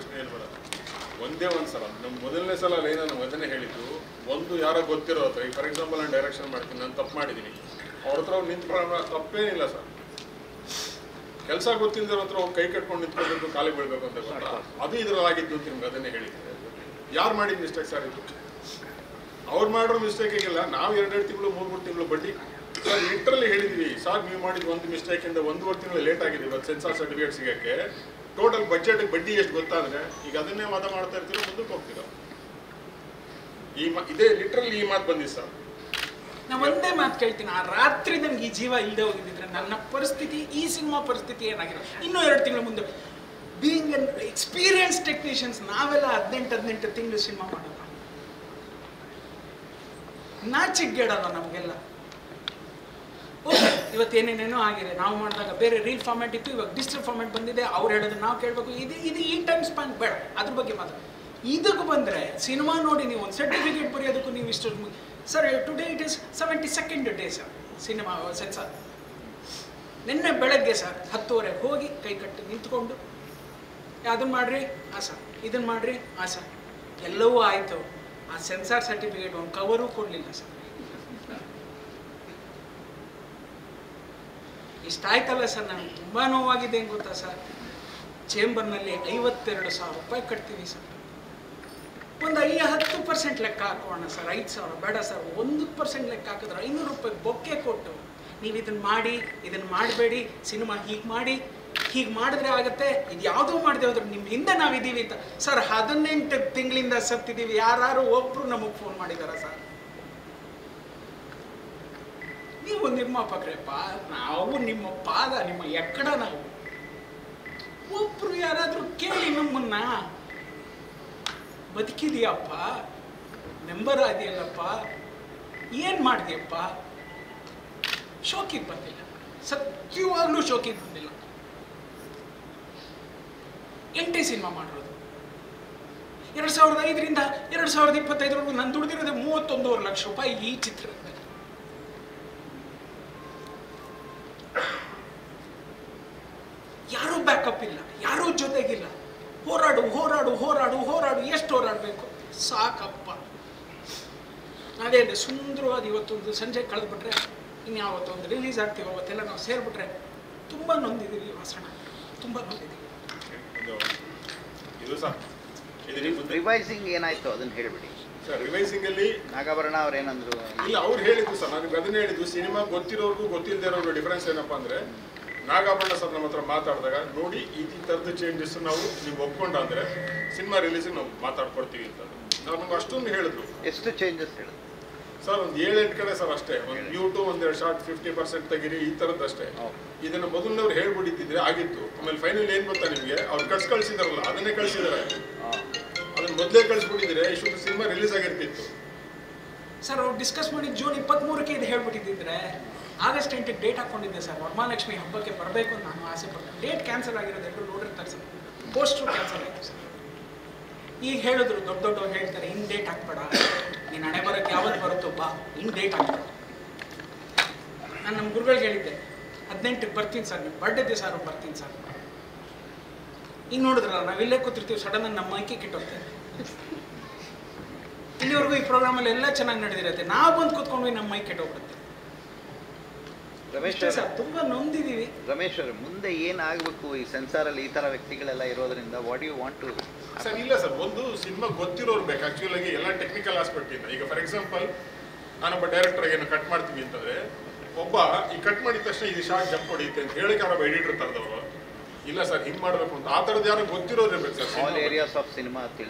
ಪ್ರಶ್ನೆ ಏನು ಬೇಡ. ಒಂದೇ ಒಂದು ಸಲ ನಮ್ಮ ಮೊದಲನೇ ಸಲ ನಾನು ಅದನ್ನೇ ಹೇಳಿದ್ದು, ಒಂದು ಯಾರೋ ಗೊತ್ತಿರೋ ಹತ್ರ, ಈಗ ಫಾರ್ ಎಕ್ಸಾಂಪಲ್ ನಾನು ಡೈರೆಕ್ಷನ್ ಮಾಡ್ತೀನಿ, ನಾನು ತಪ್ಪು ಮಾಡಿದ್ದೀನಿ, ಅವ್ರ ಹತ್ರ ನಿಂತ್ಕೊಳ್ಳೋ ತಪ್ಪೇನಿಲ್ಲ ಸರ್. ಕೆಲಸ ಗೊತ್ತಿಲ್ಲದ್ರ ಹತ್ರ ಹೋಗಿ ಕೈ ಕಟ್ಕೊಂಡು ನಿಂತ್ಕೊಳ್ಬೇಕು, ಕಾಲಿಗೆ ಬೀಳ್ಬೇಕು ಅಂತ ಗೊತ್ತಾ? ಅದು ಇದ್ರಲ್ಲಿ ಆಗಿದ್ದು ಅಂತ ನಿಮ್ಗೆ ಅದನ್ನೇ ಹೇಳಿದ್ದೆ. ಯಾರು ಮಾಡಿದ ಮಿಸ್ಟೇಕ್ ಸರ್ ಇದು? ಅವ್ರು ಮಾಡಿರೋ ಮಿಸ್ಟೇಕಿಗೆಲ್ಲ ನಾವು 2 ತಿಂಗಳು 3 ತಿಂಗಳು ಬಡ್ಡಿ ಸರ್ ಲಿಟ್ರಲಿ ಹೇಳಿದ್ವಿ. ಸರ್ ನೀವು ಮಾಡಿದ ಒಂದು ಮಿಸ್ಟೇಕಿಂದ 1.5 ತಿಂಗಳು ಲೇಟ್ ಆಗಿದೆ ಇವತ್ತು ಸೆನ್ಸಾರ್ ಸರ್ಟಿಫಿಕೇಟ್ ಸಿಗೋಕ್ಕೆ. ಟೋಟಲ್ ಬಜೆಟ್ ಬಡ್ಡಿ ಎಷ್ಟು ಗೊತ್ತಾದ್ರೆ ಈಗ ಅದನ್ನೇ ವಾದ ಮಾಡ್ತಾ ಇರ್ತೀರೋ, ಮುಂದಕ್ಕೆ ಹೋಗ್ತೀರಾ. ಇದೇ ಲಿಟ್ರಲಿ ಈ ಮಾತು ಬಂದಿದೆ ಸರ್. ನಾ ಒಂದೇ ಮಾತು ಕೇಳ್ತೀನಿ, ಆ ರಾತ್ರಿ ನಮ್ಗೆ ಈ ಜೀವ ಇಲ್ಲದೆ ಹೋಗಿದ್ರೆ ನನ್ನ ಪರಿಸ್ಥಿತಿ, ಈ ಸಿನಿಮಾ ಪರಿಸ್ಥಿತಿ ಏನಾಗಿರೋ. ಇನ್ನೂ 2 ತಿಂಗಳ ಮುಂದೆ ಬೀಯಿಂಗ್ ಅನ್ ಎಕ್ಸ್ಪೀರಿಯನ್ಸ್ ಟೆಕ್ನಿಷಿಯನ್ಸ್ ನಾವೆಲ್ಲ 18 ತಿಂಗಳು ಸಿನಿಮಾ ಮಾಡೋಣ. ನಾಚಿಗೇಡಲ್ಲ ನಮಗೆಲ್ಲ. ಓಕೆ, ಇವತ್ತೇನೇನೇನೋ ಆಗಿದೆ. ನಾವು ಮಾಡಿದಾಗ ಬೇರೆ ರೀಲ್ ಫಾರ್ಮ್ಯಾಟ್ ಇತ್ತು, ಇವಾಗ ಡಿಜಿಟಲ್ ಫಾರ್ಮ್ಯಾಟ್ ಬಂದಿದೆ. ಅವ್ರು ಹೇಳೋದು ನಾವು ಕೇಳಬೇಕು. ಇದು ಈ ಟೈಮ್ ಸ್ಪ್ಯಾನ್ ಬೇಡ, ಅದ್ರ ಬಗ್ಗೆ ಮಾತ್ರ. ಇದಕ್ಕೆ ಬಂದರೆ ಸಿನಿಮಾ ನೋಡಿ ನೀವು ಒಂದು ಸರ್ಟಿಫಿಕೇಟ್ ಬರೆಯೋದಕ್ಕೂ ನೀವು ಇಷ್ಟು sir. Today it is 72nd day sir cinema censor. ನಿನ್ನೆ ಬೆಳಗ್ಗೆ ಸರ್ 10:30 ಹೋಗಿ ಕೈ ಕಟ್ಟಿ ನಿಂತ್ಕೊಂಡು ಅದನ್ನು ಮಾಡಿರಿ ಹಾಂ ಸರ್, ಇದನ್ನು ಮಾಡಿರಿ ಹಾಂ ಸರ್, ಎಲ್ಲವೂ ಆಯಿತು. ಆ ಸೆನ್ಸಾರ್ ಸರ್ಟಿಫಿಕೇಟ್ ಒಂದು ಕವರು ಕೊಡಲಿಲ್ಲ ಸರ್. ಇಷ್ಟಾಯ್ತಲ್ಲ ಸರ್, ನನಗೆ ತುಂಬ ನೋವಾಗಿದೆ ಏನು ಗೊತ್ತಾ ಸರ್. ಚೇಂಬರ್ನಲ್ಲಿ 52,000 ರೂಪಾಯಿ ಕಟ್ತೀವಿ ಸರ್. ಒಂದು 10% ಲೆಕ್ಕ ಹಾಕೋಣ ಸರ್. 5,000 ಬೇಡ ಸರ್, 1% ಲೆಕ್ಕ ಹಾಕಿದ್ರೆ 500 ರೂಪಾಯಿ ಬೊಕ್ಕೆ ಕೊಟ್ಟು ನೀವು ಇದನ್ನು ಮಾಡಿ, ಇದನ್ನು ಮಾಡಬೇಡಿ, ಸಿನಿಮಾ ಹೀಗೆ ಮಾಡಿ, ಹೀಗೆ ಮಾಡಿದ್ರೆ ಆಗುತ್ತೆ, ಇದು ಯಾವುದೂ ಮಾಡದೆ ಹೋದ್ರೆ ನಿಮ್ಮ ಹಿಂದೆ ನಾವಿದ್ದೀವಿ ಅಂತ ಸರ್. 18 ತಿಂಗಳಿಂದ ಸತ್ತಿದ್ದೀವಿ. ಯಾರು ಒಬ್ಬರು ನಮಗೆ ಫೋನ್ ಮಾಡಿದಾರ ಸರ್? ನೀವು ನಿರ್ಮಾಪಕರಪ್ಪ, ನಾವು ನಿಮ್ಮ ಪಾದ, ನಿಮ್ಮ ಎಕ್ಕಡ. ನಾವು ಒಬ್ರು ಯಾರಾದರೂ ಕೇಳಿ ನಮ್ಮನ್ನ, ಬದುಕಿದೆಯಪ್ಪ, ಮೆಂಬರ್ ಆದಿಯಲ್ಲಪ್ಪ, ಏನು ಮಾಡಿದೆಯಪ್ಪ? ಶೋಕಿಗೆ ಬಂದಿಲ್ಲ, ಸತ್ಯವಾಗ್ಲೂ ಶೋಕಿಗೆ ಬಂದಿಲ್ಲ. 8 ಸಿನಿಮಾ ಮಾಡಿರೋದು. 2005ರಿಂದ 2025 ನಾನು ದುಡಿದಿರೋದು 31.5 ಲಕ್ಷ ರೂಪಾಯಿ ಈ ಚಿತ್ರದ ಮೇಲೆ. ಯಾರೂ ಬ್ಯಾಕಪ್ ಇಲ್ಲ, ಯಾರೂ ಜೊತೆಗಿಲ್ಲ. ಹೋರಾಡು ಹೋರಾಡು ಹೋರಾಡು ಹೋರಾಡು, ಎಷ್ಟು ಹೋರಾಡಬೇಕು? ಸಾಕಪ್ಪ. ಅದೇ ಅಂದರೆ ಸುಂದರವಾದ ಇವತ್ತೊಂದು ಸಂಜೆ ಕಳೆದ್ಬಿಟ್ರೆ ಇನ್ಯಾವತ್ತೊಂದು ರಿಲೀಸ್ ಆಗ್ತೀವಿ, ಅವತ್ತೆಲ್ಲ ನಾವು ಸೇರಿಬಿಟ್ರೆ ತುಂಬ ನೊಂದಿದ್ದೀವಿ ವಾಸಣ, ತುಂಬ ನೊಂದಿದ್ದೀವಿ. ಇದು ಸರ್ ರಿವೈಸಿಂಗ್ ಏನಾಯ್ತು ಅದನ್ನ ಹೇಳ್ಬಿಡಿ ಸರ್. ರಿವೈಸಿಂಗ್ ಅಲ್ಲಿ ನಾಗಾಭರಣ ಅವ್ರು ಏನಂದ್ರು? ಇಲ್ಲ, ಅವ್ರು ಹೇಳಿದ್ದು ಸರ್, ನನಗೆ ಅದನ್ನೇ ಹೇಳಿದ್ದು. ಸಿನಿಮಾ ಗೊತ್ತಿರೋರ್ಗೂ ಗೊತ್ತಿಲ್ಲದೆ ಇರೋರ್ಗೂ ಡಿಫ್ರೆನ್ಸ್ ಏನಪ್ಪಾ ಅಂದ್ರೆ, ನಾಗಾಭರಣ ಸರ್ ನಮ್ಮ ಹತ್ರ ಮಾತಾಡಿದಾಗ ನೋಡಿ ಈ ಥರದ್ದು ಚೇಂಜಸ್ ನೀವು ಒಪ್ಕೊಂಡಾದ್ರೆ ಸಿನಿಮಾ ರಿಲೀಸಿಗೆ ನಾವು ಮಾತಾಡ್ಕೊಡ್ತೀವಿ ಅಂತ ನಮಗೆ ಅಷ್ಟೊಂದು ಹೇಳಿದ್ರು. ಎಷ್ಟು ಚೇಂಜಸ್ ಹೇಳಿದ್ರು ಸರ್? ಒಂದು 7-8 ಕಡೆ ಸರ್ ಅಷ್ಟೇ. ಒಂದು ಯೂಟ್ಯೂಬ್ ಒಂದೆರಡು ಶಾರ್ಟ್ 50% ತೆಗಿರಿ, ಈ ಥರದ್ದು ಅಷ್ಟೇ. ಇದನ್ನು ಮೊದಲನವ್ರು ಹೇಳ್ಬಿಟ್ಟಿದ್ರೆ ಆಗಿತ್ತು. ಆಮೇಲೆ ಫೈನಲ್ ಏನು ಗೊತ್ತಾ ನಿಮಗೆ, ಅವ್ರು ಕಳ್ಸಿದಾರಲ್ಲ ಅದನ್ನೇ ಕಳಿಸಿದಾರೆ. ಅದನ್ನ ಮೊದಲೇ ಕಳಿಸ್ಬಿಟ್ಟಿದ್ರೆ ಇಷ್ಟು ಸಿನಿಮಾ ರಿಲೀಸ್ ಆಗಿರ್ತಿತ್ತು ಸರ್. ಅವ್ರು ಡಿಸ್ಕಸ್ ಮಾಡಿ ಜೂನ್ 23ಕ್ಕೆ ಇದು ಹೇಳ್ಬಿಟ್ಟಿದ್ದಿದ್ರೆ ಆಗಸ್ಟ್ 8ಕ್ಕೆ ಡೇಟ್ ಹಾಕ್ಕೊಂಡಿದ್ದೆ ಸರ್. ವರಮಹಾಲಕ್ಷ್ಮಿ ಹಬ್ಬಕ್ಕೆ ಬರಬೇಕು ಅಂತ ನಾನು ಆಸೆ ಪಡ್ತೀನಿ. ಡೇಟ್ ಕ್ಯಾನ್ಸಲ್ ಆಗಿರೋದು ಎಲ್ಲರೂ ನೋಡಿರ್ತಾರೆ ಸರ್. ಪೋಸ್ಟ್ರು ಕ್ಯಾನ್ಸಲ್ ಆಯಿತು ಸರ್. ಈಗ ಹೇಳಿದ್ರು, ದೊಡ್ಡವ್ರು ಹೇಳ್ತಾರೆ, ಇನ್ನು ಡೇಟ್ ಹಾಕ್ಬೇಡ, ನೀನು ಹಣೆ ಬರೋಕ್ಕೆ ಯಾವತ್ತು ಬರುತ್ತೋ ಬಾ, ಇನ್ನು ಡೇಟ್ ಹಾಕ್ಬೇಡ. ನಾನು ನಮ್ಮ ಗುರುಗಳಿಗೆ ಹೇಳಿದ್ದೆ 18ಕ್ಕೆ ಬರ್ತೀನಿ ಸರ್, ನಿಮ್ಮ ಬರ್ಡೇ ದಿವಸ ಬರ್ತೀನಿ ಸರ್. ಈಗ ನೋಡಿದ್ರಲ್ಲ, ನಾವಿಲ್ಲೇ ಕೂತಿರ್ತೀವಿ, ಸಡನ್ ನಮ್ಮ ಮೈಕಿ ಕಿಟ್ಟೋಗ್ತೇವೆ. ಇಲ್ಲಿವರೆಗೂ ಈ ಪ್ರೋಗ್ರಾಮಲ್ಲಿ ಎಲ್ಲ ಚೆನ್ನಾಗಿ ನಡೆದಿರುತ್ತೆ, ನಾವು ಬಂದು ಕೂತ್ಕೊಂಡ್ವಿ ನಮ್ಮ ಮೈ ಕೆಟ್ಟೋಗ್ಬಿಡುತ್ತೆ. ರಮೇಶ್ ಸರ್ ತುಂಬ ನೊಂದಿದ್ದೀವಿ. ರಮೇಶ್ ಅವರು, ಮುಂದೆ ಏನಾಗಬೇಕು ಈ ಸೆನ್ಸಾರಲ್ಲಿ ಈ ಥರ ವ್ಯಕ್ತಿಗಳೆಲ್ಲ ಇರೋದ್ರಿಂದ? What you want to sir? ಇಲ್ಲ ಸರ್, ಒಂದು ಸಿನಿಮಾ ಗೊತ್ತಿರೋರು ಬೇಕು ಆ್ಯಕ್ಚುಲಾಗಿ ಎಲ್ಲ ಟೆಕ್ನಿಕಲ್ ಆಸ್ಪೆಕ್ಟಿಂದ. ಈಗ ಫಾರ್ ಎಕ್ಸಾಂಪಲ್ ನಾನೊಬ್ಬ ಡೈರೆಕ್ಟರ್ಗೆ ಏನು ಕಟ್ ಮಾಡ್ತೀವಿ ಅಂತಂದರೆ, ಒಬ್ಬ ಈ ಕಟ್ ಮಾಡಿದ ತಕ್ಷಣ ಇದು ಶಾರ್ಟ್ ಜಂಪ್ ಹೊಡಿಯುತ್ತೆ ಅಂತ ಹೇಳಕ್ಕೆ ಯಾರೋ ಎಡಿಟರ್ ತರದವರು ಇಲ್ಲ ಸರ್, ಹಿಂಗೆ ಮಾಡಬೇಕು ಅಂತ. ಆ ಥರದ್ದು ಯಾರು ಗೊತ್ತಿರೋರು ಇರ್ಬೇಕು sir. All areas of cinema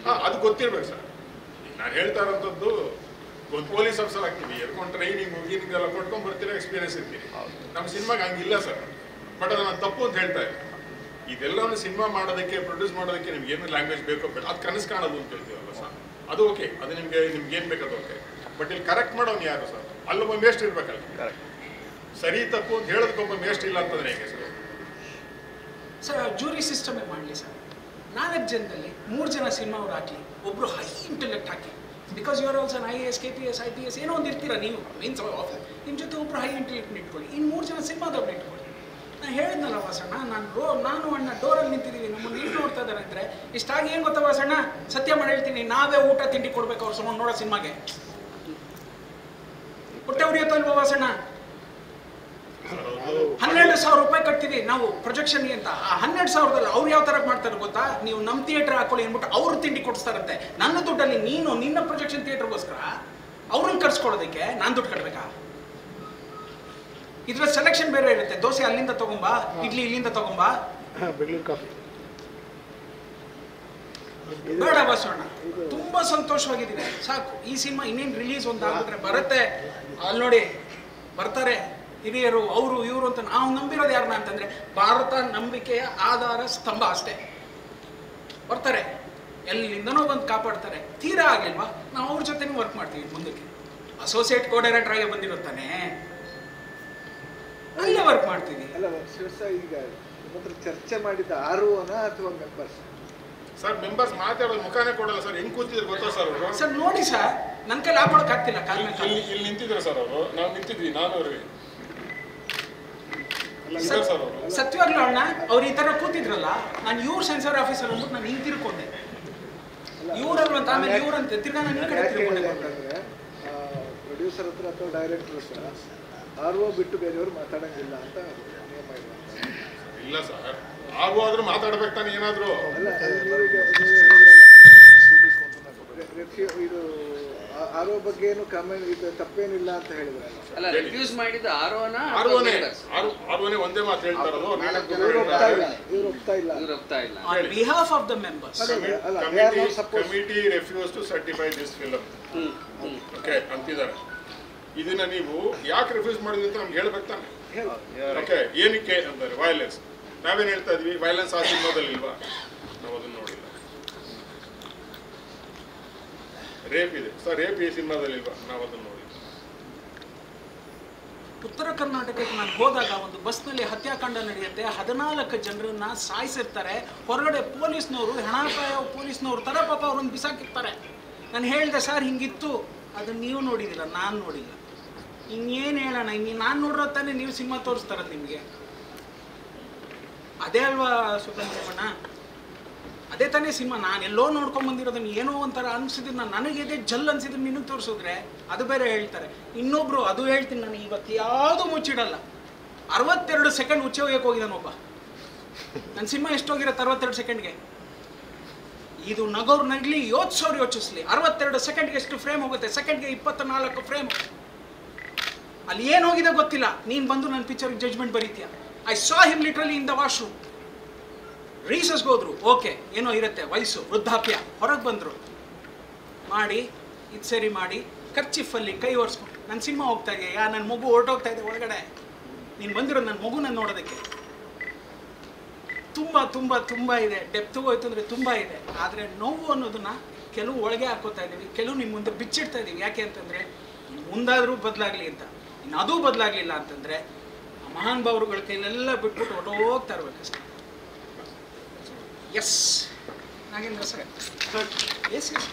ಅದು ಗೊತ್ತಿರ್ಬೇಕು ಸರ್. ನಾನು ಹೇಳ್ತಾ ಇರೋಂಥದ್ದು, ಒಂದು ಪೊಲೀಸ್ ಆಫೀಸರ್ ಆಗ್ತೀವಿ, ಎದ್ಕೊಂಡು ಟ್ರೈನಿಂಗ್ ಎಲ್ಲ ಕೊಟ್ಕೊಂಡು ಬರ್ತೀರಾ, ಎಕ್ಸ್ಪೀರಿಯನ್ಸ್ ಇರ್ತೀವಿ. ನಮ್ಮ ಸಿನಿಮಾಗೆ ಹಂಗಿಲ್ಲ ಸರ್. ಬಟ್ ಅದು ನಾನು ತಪ್ಪು ಅಂತ ಹೇಳ್ತಾ ಇಲ್ಲ. ಇದೆಲ್ಲವನ್ನು ಸಿನಿಮಾ ಮಾಡೋದಕ್ಕೆ, ಪ್ರೊಡ್ಯೂಸ್ ಮಾಡೋದಕ್ಕೆ ನಿಮ್ಗೆ ಏನು ಲ್ಯಾಂಗ್ವೇಜ್ ಬೇಕೋ ಬೇಡ, ಅದು ಕನಸು ಕಾಣೋದು ಅಂತ ಹೇಳ್ತೀವಲ್ಲ ಸರ್, ಅದು ಓಕೆ, ಅದು ನಿಮ್ಗೆ ಏನು ಬೇಕದು ಓಕೆ. ಬಟ್ ಇಲ್ಲಿ ಕರೆಕ್ಟ್ ಮಾಡೋನು ಯಾರು ಸರ್? ಅಲ್ಲೊಬ್ಬ ಮೇಸ್ಟ್ ಇರ್ಬೇಕಲ್ಲ. ಸರಿ ತಪ್ಪು ಅಂತ ಹೇಳೋದಕ್ಕೊಬ್ಬ ಮೇಸ್ಟ್ ಇಲ್ಲ ಅಂತಂದ್ರೆ ಹೇಗೆ ಸರ್? ಸರ್ ಜೂರಿ ಸಿಸ್ಟಮೇ ಮಾಡಲಿ ಸರ್. 4 ಜನದಲ್ಲಿ 3 ಜನ ಸಿನಿಮಾ ಅವ್ರು ಹಾಕಿ, ಒಬ್ಬರು ಹೈ ಇಂಟೆಲೆಕ್ಟ್ ಹಾಕಿ. Because you are also IAS, KPS, IPS ಏನೋ ಒಂದು ಇರ್ತೀರ ನೀವು, ಮೀನ್ಸ್ ಆಫೀಸ್. ನಿಮ್ಮ ಜೊತೆ ಒಬ್ಬರು ಹೈ ಇಂಟೆಲೆಕ್ಟ್ ಇಟ್ಕೊಳ್ಳಿ, ಇನ್ನು 3 ಜನ ಸಿನಿಮಾದವ್ರನ್ನ ಇಟ್ಕೊಳ್ಳಿ. ನಾನು ಹೇಳಿದ್ನಲ್ಲ ವಾಸಣ್ಣ, ನಾನು ಅಣ್ಣ ಡೋರಲ್ಲಿ ನಿಂತಿದ್ದೀವಿ, ನಮ್ಮನ್ನು ಏನು ನೋಡ್ತಾ ಇದ್ದಾರೆ ಅಂದರೆ ಇಷ್ಟಾಗಿ ಏನು ಗೊತ್ತಾ ವಾಸಣ್ಣ, ಸತ್ಯ ಮಾಡಿ ಹೇಳ್ತೀನಿ, ನಾವೇ ಊಟ ತಿಂಡಿ ಕೊಡ್ಬೇಕು ಅವ್ರು ಸುಮ್ಮನೆ ನೋಡೋ ಸಿನಿಮಾಗೆ. ಹೊಟ್ಟೆ ಉರಿಯುತ್ತಲ್ವ ವಾಸಣ್ಣ? 12,000 ರೂಪಾಯಿ ಕಟ್ತೀವಿ ನಾವು ಪ್ರೊಜೆಕ್ಷನ್ಗೆ ಅಂತ. ಆ 12,000ದಲ್ಲಿ ಅವ್ರು ಯಾವ ಥರ ಮಾಡ್ತಾರೆ ಗೊತ್ತಾ? ನೀವು ನಮ್ಮ ಥಿಯೇಟರ್ ಹಾಕೊಳ್ಳಿ ಅಂದ್ಬಿಟ್ಟು ಅವ್ರು ತಿಂಡಿ ಕೊಡಿಸ್ತಾರಂತೆ. ನನ್ನ ದುಡ್ಡಲ್ಲಿ ನೀನು ನಿನ್ನ ಪ್ರೊಜೆಕ್ಷನ್ ಥಿಯೇಟರ್ಗೋಸ್ಕರ ಅವ್ರನ್ನ ಕರ್ಸ್ಕೊಳ್ಳೋದಕ್ಕೆ ನಾನು ದುಡ್ಡು ಕಟ್ಟಬೇಕಾ? ಇದ್ರ ಸೆಲೆಕ್ಷನ್ ಬೇರೆ ಇರುತ್ತೆ. ದೋಸೆ ಅಲ್ಲಿಂದ ತಗೊಂಬಾ, ಇಡ್ಲಿ ಇಲ್ಲಿಂದ ತಗೊಂಬಾ, ಬೆಂಗಳೂರು ಕಾಫಿ ಬೇಡ ಬಸವಣ್ಣ. ತುಂಬಾ ಸಂತೋಷವಾಗಿದ್ದೀನಿ, ಸಾಕು. ಈ ಸಿನಿಮಾ ಇನ್ನೇನು ರಿಲೀಸ್ ಒಂದಾಗ್ಬಿಟ್ರೆ ಬರುತ್ತೆ. ಅಲ್ಲಿ ನೋಡಿ ಬರ್ತಾರೆ ಹಿರಿಯರು, ಅವರು ಇವರು ಅಂತ. ನಾವು ನಂಬಿರೋದು ಯಾರನ್ನ ಅಂತಂದ್ರೆ ಭಾರತ ನಂಬಿಕೆಯ ಆಧಾರ ಸ್ತಂಭ ಅಷ್ಟೇ. ಬರ್ತಾರೆ, ಎಲ್ಲಿಂದನೋ ಬಂದು ಕಾಪಾಡ್ತಾರೆ. ತೀರಾ ಆಗ್ಲಿಲ್ವಾ, ನಾವು ಅವ್ರ ಜೊತೆನೂ ವರ್ಕ್ ಮಾಡ್ತೀವಿ ಮುಂದಕ್ಕೆ. ಅಸೋಸಿಯೇಟ್ ಕೋ ಡೈರೆಕ್ಟರ್ ಆಗಿ ಬಂದಿರುತ್ತಾನೆ, ಅಲ್ಲೇ ವರ್ಕ್ ಮಾಡ್ತೀವಿ. ಅಲ್ಲ ಶಿವಸ, ಈಗ ಮಾತ್ರ ಚರ್ಚೆ ಮಾಡಿದ ಆರ್ಒನ ಅಥವಾ ಮೆಂಬರ್ಸ್? ಸರ್ ಮೆಂಬರ್ಸ್ ಮಾತಾಡೋದು ಮುಖಾನೇ ಕೊಡಲ್ಲ ಸರ್. ಹೆಂಗ್ ಕೂತಿದ್ರು ಗೊತ್ತಾ ಸರ್ ಅವರು? ಸರ್ ನೋಡಿ ಸರ್, ನನ್ನ ಕೈಲಿ ಹಾಕೊಳಕ್ ಆಗ್ತಿಲ್ಲ. ಇಲ್ಲಿ ನಿಂತಿದ್ರು ಸರ್ ಅವರು, ನಾವು ನಿಂತಿದ್ವಿ, ನಾನು ಅವ್ರಿಗೆ ಸತ್ಯವಾಗ್ಲೂ ಅಣ್ಣ, ಅವ್ರು ಈ ತರ ಕೂತಿದ್ರಲ್ಲ, ನಾನು ಇವ್ರ ಸೆನ್ಸರ್ ಆಫೀಸರ್ ಅಂದ್ಬಿಟ್ಟು ನಾನು ಹಿಂಗೆ ತಿರ್ಕೊಂಡೆ. ಇವ್ರಲ್ವ ಅಂತ, ಆಮೇಲೆ ಇವ್ರಂತೆ ತಿರ್ಗಾ ನಾನು ಈ ಕಡೆ ತಿರ್ಕೊಂಡೆ. ಅಂತಂದ್ರೆ ಪ್ರೊಡ್ಯೂಸರ್ ಹತ್ರ ಅಥವಾ ಡೈರೆಕ್ಟರ್ ಹತ್ರ ಆರ್ಒ ಬಿಟ್ಟು ಬೇರೆಯವರು ಮಾತಾಡಂಗಿಲ್ಲ ಅಂತ ನಿಯಮ ಇಲ್ಲ ಸರ್. ಆದ್ರೂ ಮಾತಾಡ್ಬೇಕು ತಾನೆ ಏನಾದ್ರು. ಅಲ್ಲ, ಇದು ಆರ್ಒ ಬಗ್ಗೆ ಏನು ಕಮೆಂಟ್, ಇದು ತಪ್ಪೇನಿಲ್ಲ ಅಂತ ಹೇಳಿದ್ರಲ್ಲ. ಅಲ್ಲ, ರಿಫ್ಯೂಸ್ ಮಾಡಿದ ಆರ್ಒನ ಆರ್ಒನೇ ಒಂದೇ ಮಾತು ಹೇಳ್ತಾ ಇರೋದು. ಇವ್ರು ಒಪ್ತಾ ಇಲ್ಲ. On behalf of the members. Committee refused to certify this film. Okay ಅಂತಿದ್ದಾರೆ. ಇದನ್ನ ನೀವು ಯಾಕೆ ರಿಫ್ಯೂಸ್ ಮಾಡಿದ್ರಿ ಅಂತ ನಮ್ಗೆ ಹೇಳ್ಬೇಕು ತಾನೆ. ಓಕೆ, ಏನಕ್ಕೆ ಅಂತಾರೆ ವೈಲೆನ್ಸ್. ನಾವೇನು ಹೇಳ್ತಾ ಇದ್ವಿ, ವೈಲೆನ್ಸ್ ಆ ಸಿನಿಮಾದಲ್ಲಿ ಇಲ್ವಾ? ನಾವು ಅದನ್ನ ನೋಡಿಲ್ಲ. ರೇಪ್ ಇದೆ ಸರ್, ರೇಪ್ ಈ ಸಿನಿಮಾದಲ್ಲಿ ಇಲ್ವಾ? ನಾವು ಅದನ್ನ ನೋಡಿಲ್ಲ. ಉತ್ತರ ಕರ್ನಾಟಕಕ್ಕೆ ನಾನು ಹೋದಾಗ ಒಂದು ಬಸ್ನಲ್ಲಿ ಹತ್ಯಾಕಾಂಡ ನಡೆಯುತ್ತೆ. 14 ಜನರನ್ನ ಸಾಯಿಸಿರ್ತಾರೆ. ಹೊರಗಡೆ ಪೊಲೀಸ್ನವರು, ಹೆಣಾಪಾಯ ಪೊಲೀಸ್ನವ್ರು ತರ ಪಾಪ ಅವ್ರನ್ನ ಬಿಸಾಕಿರ್ತಾರೆ. ನಾನು ಹೇಳಿದೆ ಸರ್ ಹಿಂಗಿತ್ತು, ಅದನ್ನ ನೀವು ನೋಡಿದಿಲ್ಲ, ನಾನು ನೋಡಿಲ್ಲ. ಇನ್ನೇನು ಹೇಳೋಣ, ನಾನು ನೋಡಿರೋ ತಾನೇ ನೀವು ಸಿನಿಮಾ ತೋರಿಸ್ತಾರದು ನಿಮಗೆ. ಅದೇ ಅಲ್ವಾ ಸುಬ್ರಹ್ಮಣ್ಯಣ್ಣ, ಅದೇ ತಾನೇ ಸಿನಿಮಾ. ನಾನು ಎಲ್ಲೋ ನೋಡ್ಕೊಂಡ್ ಬಂದಿರೋದನ್ನ ಏನೋ ಒಂಥರ ಅನ್ಸಿದ್ರು, ನನಗೆ ಜಲ್ ಅನ್ಸಿದ್ರು ನಿನಗೆ ತೋರಿಸಿದ್ರೆ ಅದು ಬೇರೆ ಹೇಳ್ತಾರೆ. ಇನ್ನೊಬ್ರು ಅದು ಹೇಳ್ತೀನಿ ನಾನು ಇವತ್ತು ಯಾವುದು ಮುಚ್ಚಿಡಲ್ಲ. 62 ಸೆಕೆಂಡ್ ಉಚ್ಚೆ ಹೋಗಕ್ಕೆ ಹೋಗಿದ್ದಾನೊಬ್ಬ. ನನ್ನ ಸಿನಿಮಾ ಎಷ್ಟೋಗಿರತ್ತೆ 62 ಸೆಕೆಂಡ್ಗೆ? ಇದು ನಗೋರು ನಗಲಿ, ಯೋಚಿಸೋರು ಯೋಚಿಸ್ಲಿ. 62 ಸೆಕೆಂಡ್ಗೆ ಎಷ್ಟು ಫ್ರೇಮ್ ಹೋಗುತ್ತೆ? ಸೆಕೆಂಡ್ಗೆ 24 ಫ್ರೇಮ್. ಅಲ್ಲಿ ಏನು ಹೋಗಿದೆ ಗೊತ್ತಿಲ್ಲ. ನೀನು ಬಂದು ನನ್ನ ಪಿಕ್ಚರ್ಗೆ ಜಡ್ಜ್ಮೆಂಟ್ ಬರೀತೀಯ. I saw him literally in the washroom. ರೀಸಸ್ಗೆ ಹೋದ್ರು, ಓಕೆ ಏನೋ ಇರುತ್ತೆ, ವಯಸ್ಸು, ವೃದ್ಧಾಪ್ಯ. ಹೊರಗೆ ಬಂದರು, ಮಾಡಿ ಇದು ಸರಿ ಮಾಡಿ ಖರ್ಚಿಫಲ್ಲಿ ಕೈ ಒರೆಸ್ಕೊಂಡು ನನ್ನ ಸಿನಿಮಾ ಹೋಗ್ತಾ ಇದೆಯಾ, ನನ್ನ ಮಗು ಹೊರಟೋಗ್ತಾ ಇದೆ ಒಳಗಡೆ, ನೀನು ಬಂದಿರೋ ನನ್ನ ಮಗುನ ನೋಡೋದಕ್ಕೆ. ತುಂಬ ತುಂಬ ತುಂಬ ಇದೆ. ಡೆಪ್ತ್ ಹೋಯ್ತು ಅಂದರೆ ತುಂಬ ಇದೆ. ಆದರೆ ನೋವು ಅನ್ನೋದನ್ನ ಕೆಲವು ಒಳಗೆ ಹಾಕೋತಾ ಇದ್ದೀವಿ, ಕೆಲವು ನಿಮ್ಮ ಮುಂದೆ ಬಿಚ್ಚಿಡ್ತಾ ಇದ್ದೀವಿ. ಯಾಕೆ ಅಂತಂದರೆ ಮುಂದಾದರೂ ಬದಲಾಗಲಿ ಅಂತ. ಇನ್ನು ಅದೂ ಬದಲಾಗಲಿಲ್ಲ ಅಂತಂದರೆ ಮಹಾನ್ ಭಾವರುಗಳ ಕೈಲೆಲ್ಲ ಬಿಟ್ಬಿಟ್ಟು ಹೊರಟೋಗ್ತಾ ಇರ್ಬೇಕಷ್ಟೆ. Yes Nagendra sir, yes S